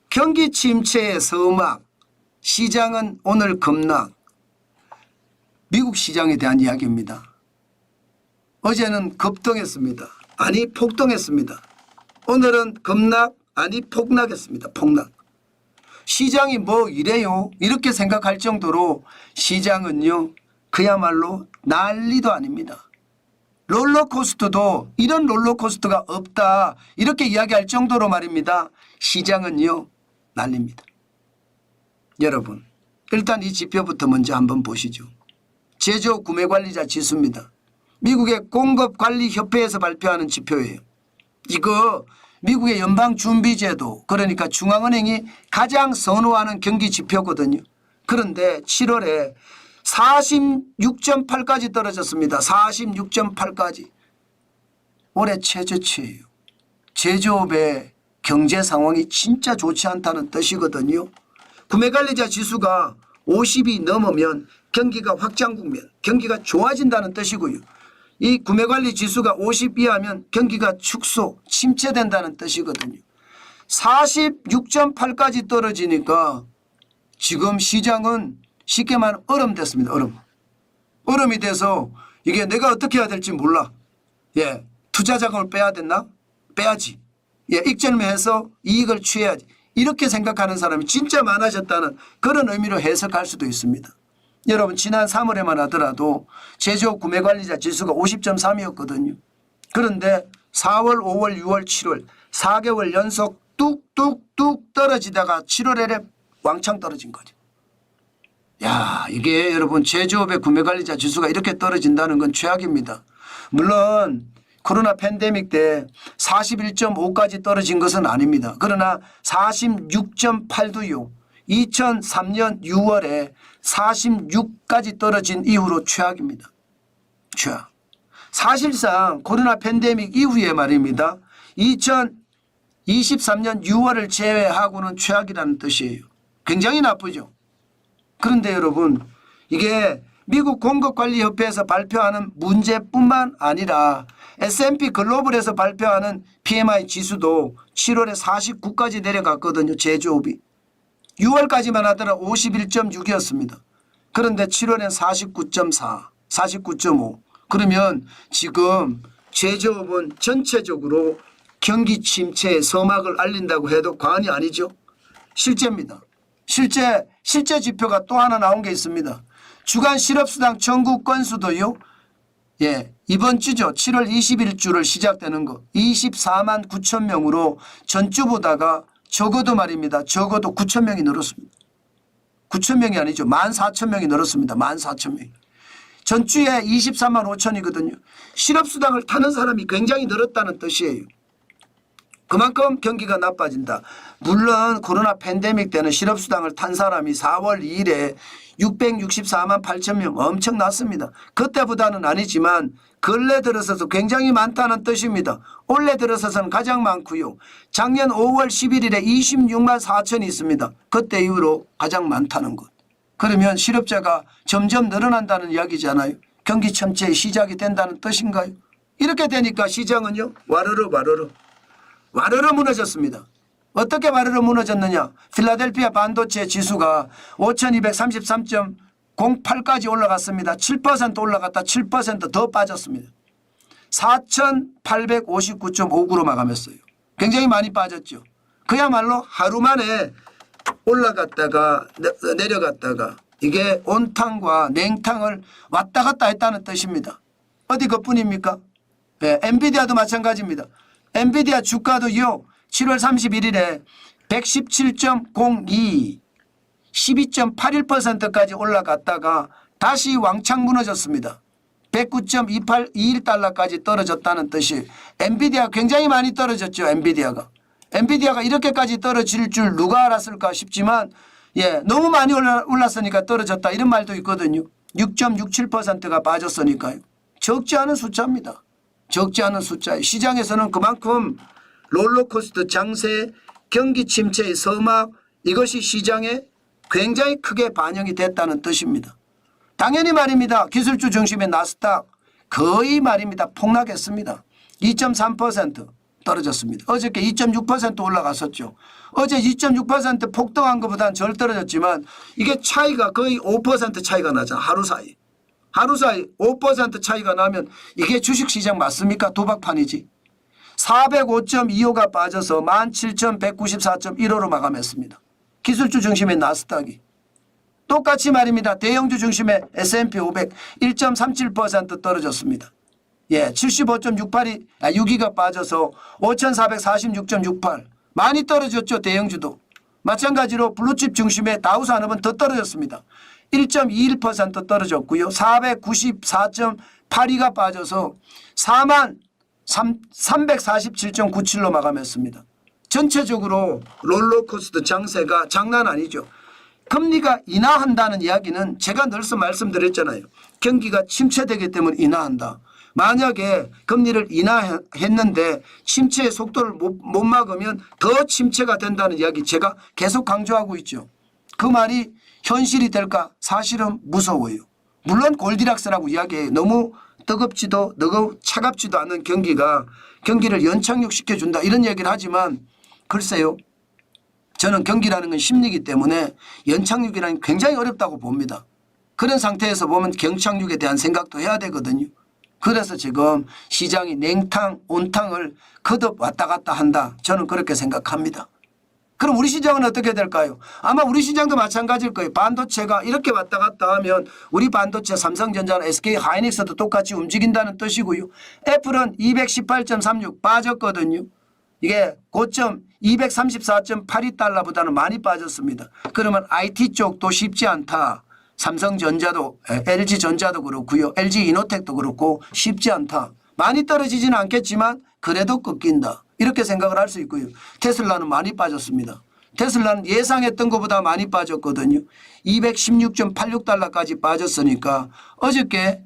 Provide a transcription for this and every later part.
경기 침체의 서막, 시장은 오늘 급락. 미국 시장에 대한 이야기입니다. 어제는 급등했습니다. 아니 폭등했습니다. 오늘은 급락 아니 폭락했습니다. 폭락. 시장이 뭐 이래요? 이렇게 생각할 정도로 시장은요 그야말로 난리도 아닙니다. 롤러코스터도 이런 롤러코스터가 없다 이렇게 이야기할 정도로 말입니다. 시장은요 난립니다. 여러분 일단 이 지표부터 먼저 한번 보시죠. 제조 구매관리자 지수입니다. 미국의 공급관리협회에서 발표하는 지표예요. 이거 미국의 연방준비제도 그러니까 중앙은행이 가장 선호하는 경기 지표거든요. 그런데 7월에 46.8까지 떨어졌습니다. 46.8까지. 올해 최저치예요. 제조업의 경제 상황이 진짜 좋지 않다는 뜻이거든요. 구매관리자 지수가 50이 넘으면 경기가 확장 국면, 경기가 좋아진다는 뜻이고요. 이 구매관리 지수가 50 이하면 경기가 축소, 침체된다는 뜻이거든요. 46.8까지 떨어지니까 지금 시장은 쉽게 말하면 얼음 됐습니다. 얼음. 얼음이 돼서 이게 내가 어떻게 해야 될지 몰라. 예, 투자 자금을 빼야 됐나? 빼야지. 예, 익절매해서 이익을 취해야지. 이렇게 생각하는 사람이 진짜 많아졌다는 그런 의미로 해석할 수도 있습니다. 여러분 지난 3월에만 하더라도 제조 구매관리자 지수가 50.3이었거든요. 그런데 4월, 5월, 6월, 7월 4개월 연속 뚝뚝뚝 떨어지다가 7월에 왕창 떨어진 거죠. 야, 이게 여러분 제조업의 구매관리자 지수가 이렇게 떨어진다는 건 최악입니다. 물론 코로나 팬데믹 때 41.5까지 떨어진 것은 아닙니다. 그러나 46.8도요. 2003년 6월에 46까지 떨어진 이후로 최악입니다. 최악. 사실상 코로나 팬데믹 이후에 말입니다. 2023년 6월을 제외하고는 최악이라는 뜻이에요. 굉장히 나쁘죠. 그런데 여러분 이게 미국 공급관리협회에서 발표하는 문제뿐만 아니라 S&P 글로벌에서 발표하는 PMI 지수도 7월에 49까지 내려갔거든요. 제조업이. 6월까지만 하더라 51.6이었습니다. 그런데 7월엔 49.4, 49.5. 그러면 지금 제조업은 전체적으로 경기 침체의 서막을 알린다고 해도 과언이 아니죠. 실제입니다. 실제 지표가 또 하나 나온 게 있습니다. 주간 실업수당 청구 건수도요. 예, 이번 주죠. 7월 21주를 시작되는 거 24만 9천 명으로 전주보다가 적어도 말입니다. 적어도 9천 명이 늘었습니다. 9천 명이 아니죠. 14,000명이 늘었습니다. 14,000명이. 전주에 24만 5천이거든요. 실업수당을 타는 사람이 굉장히 늘었다는 뜻이에요. 그만큼 경기가 나빠진다. 물론 코로나 팬데믹 때는 실업수당을 탄 사람이 4월 2일에 664만 8천 명 엄청났습니다. 그때보다는 아니지만 근래 들어서도 굉장히 많다는 뜻입니다. 올해 들어서서는 가장 많고요. 작년 5월 11일에 26만 4천이 있습니다. 그때 이후로 가장 많다는 것. 그러면 실업자가 점점 늘어난다는 이야기잖아요. 경기 침체의 시작이 된다는 뜻인가요? 이렇게 되니까 시장은요. 와르르 무너졌습니다. 어떻게 와르르 무너졌느냐. 필라델피아 반도체 지수가 5233.08까지 올라갔습니다. 7% 올라갔다 7% 더 빠졌습니다. 4859.59로 마감했어요. 굉장히 많이 빠졌죠. 그야말로 하루 만에 올라갔다가 내려갔다가 이게 온탕과 냉탕을 왔다 갔다 했다는 뜻입니다. 어디 그뿐입니까? 네, 엔비디아도 마찬가지입니다. 엔비디아 주가도요. 7월 31일에 117.02 12.81%까지 올라갔다가 다시 왕창 무너졌습니다. 109.21달러까지 떨어졌다는 뜻이 엔비디아 굉장히 많이 떨어졌죠. 엔비디아가 이렇게까지 떨어질 줄 누가 알았을까 싶지만 예, 너무 많이 올랐으니까 떨어졌다 이런 말도 있거든요. 6.67%가 빠졌으니까요. 적지 않은 숫자입니다. 적지 않은 숫자예요. 시장에서는 그만큼 롤러코스터 장세, 경기 침체의 서막 이것이 시장에 굉장히 크게 반영이 됐다는 뜻입니다. 당연히 말입니다. 기술주 중심의 나스닥 거의 말입니다. 폭락했습니다. 2.3% 떨어졌습니다. 어저께 2.6% 올라갔었죠. 어제 2.6% 폭등한 것보다는 절 떨어졌지만 이게 차이가 거의 5% 차이가 나잖아. 하루 사이. 하루 사이 5% 차이가 나면 이게 주식시장 맞습니까? 도박판이지. 405.25가 빠져서 17,194.15로 마감했습니다. 기술주 중심의 나스닥이. 똑같이 말입니다. 대형주 중심의 S&P 500 1.37% 떨어졌습니다. 예, 75.6가 빠져서 5,446.68. 많이 떨어졌죠. 대형주도. 마찬가지로 블루칩 중심의 다우산업은 더 떨어졌습니다. 1.21% 떨어졌고요. 494.82가 빠져서 4347.97로 마감했습니다. 전체적으로 롤러코스터 장세가 장난 아니죠. 금리가 인하한다는 이야기는 제가 늘 말씀드렸잖아요. 경기가 침체되기 때문에 인하한다. 만약에 금리를 인하했는데 침체의 속도를 못 막으면 더 침체가 된다는 이야기 제가 계속 강조하고 있죠. 그 말이 현실이 될까? 사실은 무서워요. 물론 골디락스라고 이야기해요. 너무 뜨겁지도 차갑지도 않은 경기를 연착륙시켜준다 이런 얘기를 하지만 글쎄요. 저는 경기라는 건 심리이기 때문에 연착륙이라는 게 굉장히 어렵다고 봅니다. 그런 상태에서 보면 경착륙에 대한 생각도 해야 되거든요. 그래서 지금 시장이 냉탕, 온탕을 거듭 왔다 갔다 한다. 저는 그렇게 생각합니다. 그럼 우리 시장은 어떻게 될까요? 아마 우리 시장도 마찬가지일 거예요. 반도체가 이렇게 왔다 갔다 하면 우리 반도체 삼성전자나 SK하이닉스도 똑같이 움직인다는 뜻이고요. 애플은 218.36 빠졌거든요. 이게 고점 234.82달러보다는 많이 빠졌습니다. 그러면 IT 쪽도 쉽지 않다. 삼성전자도 LG전자도 그렇고요. LG이노텍도 그렇고 쉽지 않다. 많이 떨어지지는 않겠지만 그래도 꺾인다. 이렇게 생각을 할 수 있고요. 테슬라는 많이 빠졌습니다. 테슬라는 예상했던 것보다 많이 빠졌거든요. 216.86달러까지 빠졌으니까 어저께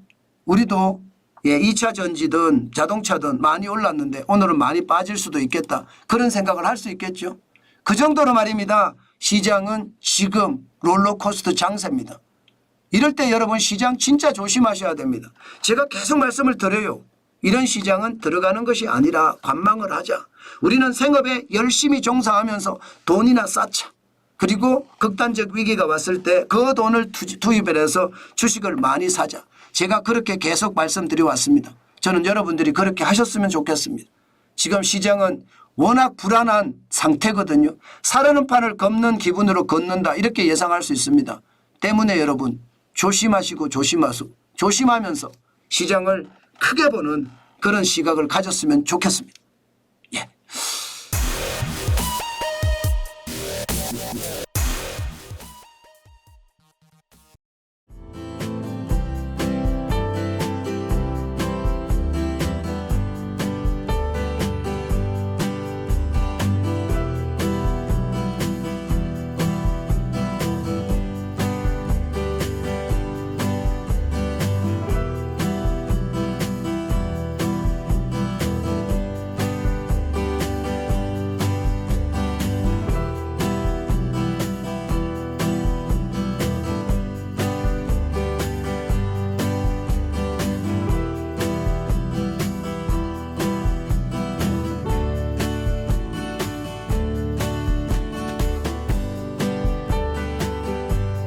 우리도 2차 전지든 자동차든 많이 올랐는데 오늘은 많이 빠질 수도 있겠다. 그런 생각을 할 수 있겠죠. 그 정도로 말입니다. 시장은 지금 롤러코스터 장세입니다. 이럴 때 여러분 시장 진짜 조심하셔야 됩니다. 제가 계속 말씀을 드려요. 이런 시장은 들어가는 것이 아니라 관망을 하자. 우리는 생업에 열심히 종사하면서 돈이나 쌓자. 그리고 극단적 위기가 왔을 때 그 돈을 투입을 해서 주식을 많이 사자. 제가 그렇게 계속 말씀드려 왔습니다. 저는 여러분들이 그렇게 하셨으면 좋겠습니다. 지금 시장은 워낙 불안한 상태거든요. 사려는 판을 걷는 기분으로 걷는다 이렇게 예상할 수 있습니다. 때문에 여러분 조심하시고 조심하면서 시장을 크게 보는 그런 시각을 가졌으면 좋겠습니다.